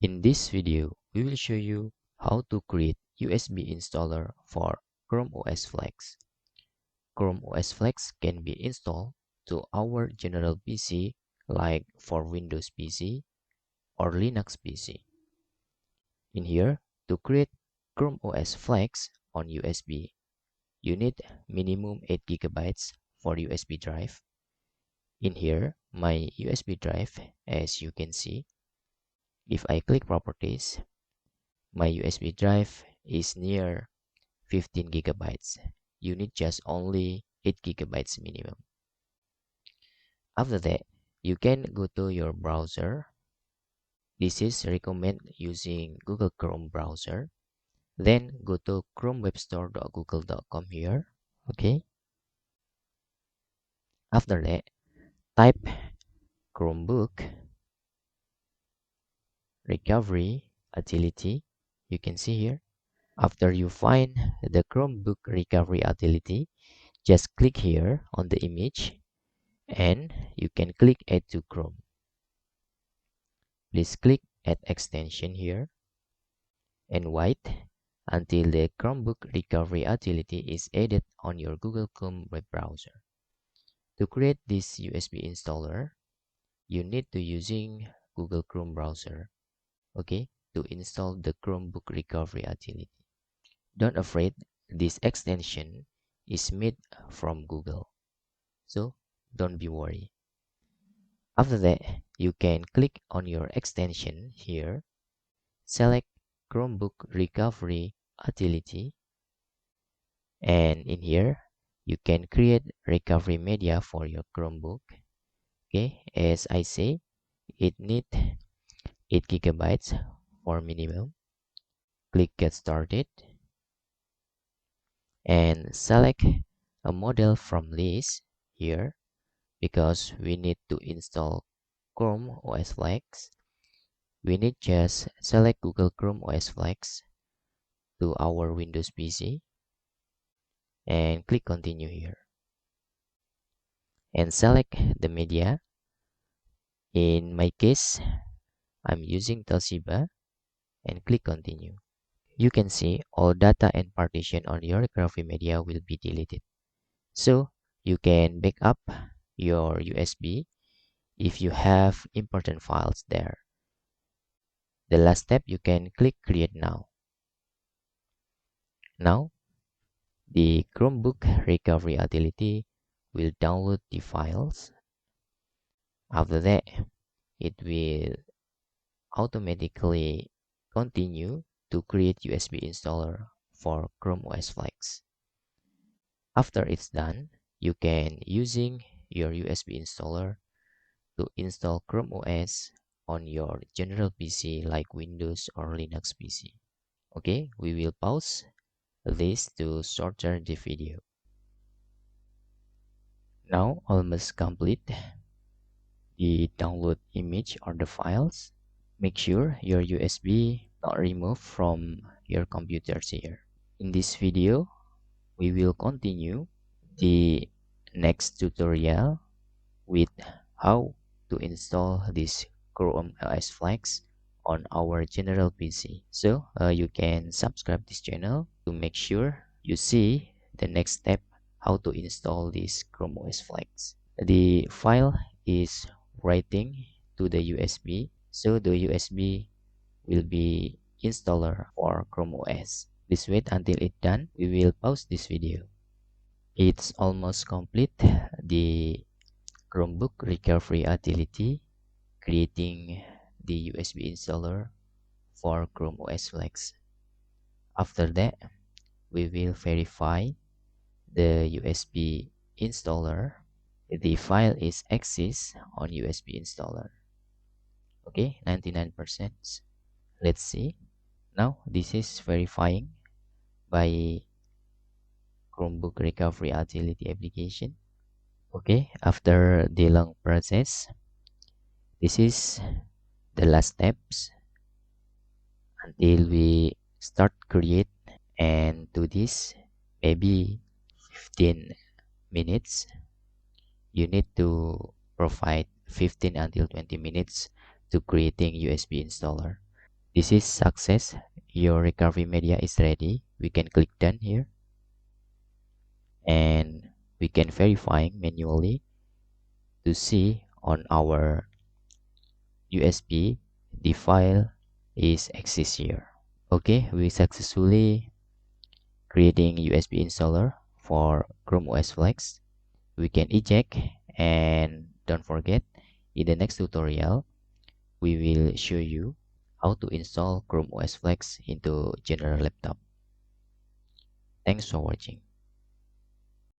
In this video, we will show you how to create USB installer for ChromeOS Flex. ChromeOS Flex can be installed to our general PC like for Windows PC or Linux PC. In here, to create ChromeOS Flex on USB, you need minimum 8 GB for USB drive. In here, my USB drive, as you can see, if I click properties, my USB drive is near 15 gigabytes. You need just only 8 gigabytes minimum. After that, you can go to your browser. This is recommend using Google Chrome browser. Then go to chromewebstore.google.com here. Okay. After that, type Chromebook recovery utility. You can see here. After you find the Chromebook recovery utility, just click here on the image and you can click add to Chrome. Please click add extension here and wait until the Chromebook recovery utility is added on your Google Chrome web browser. To create this USB installer, you need to using Google Chrome browser, okay, to install the Chromebook recovery utility. Don't afraid, this extension is made from Google, so don't be worried. After that, you can click on your extension here, select Chromebook recovery utility, and in here you can create recovery media for your Chromebook. Okay, as I say, it need 8 gigabytes for minimum. Click get started and select a model from list here because we need to install ChromeOS Flex. We need just select Google ChromeOS Flex to our Windows PC and click continue here and select the media. In my case, I'm using Toshiba and click continue. You can see all data and partition on your recovery media will be deleted. So you can back up your USB if you have important files there. The last step, you can click create now. Now, the Chromebook recovery utility will download the files. After that, it will automatically continue to create USB installer for ChromeOS Flex. After it's done, you can using your USB installer to install ChromeOS on your general PC like Windows or Linux PC. Okay, we will pause this to shorten the video. Now almost complete the download image or the files. Make sure your USB not removed from your computers here. In this video, we will continue the next tutorial with how to install this ChromeOS Flex on our general PC. So you can subscribe this channel to make sure you see the next step how to install this ChromeOS Flex. The file is writing to the USB, so the USB will be installer for ChromeOS. Please wait until it's done. We will pause this video. It's almost complete, the Chromebook recovery utility, creating the USB installer for ChromeOS Flex. After that, we will verify the USB installer. The file is exists on USB installer. Okay, 99%. Let's see. Now this is verifying by Chromebook recovery utility application. Okay, after the long process, this is the last steps until we start create, and to this maybe 15 minutes. You need to provide 15 until 20 minutes to creating USB installer. This is success. Your recovery media is ready. We can click done here, and we can verify manually to see on our USB the file is exists here. Okay, we successfully creating USB installer for ChromeOS Flex. We can eject, and don't forget, in the next tutorial we will show you how to install ChromeOS Flex into general laptop. Thanks for watching.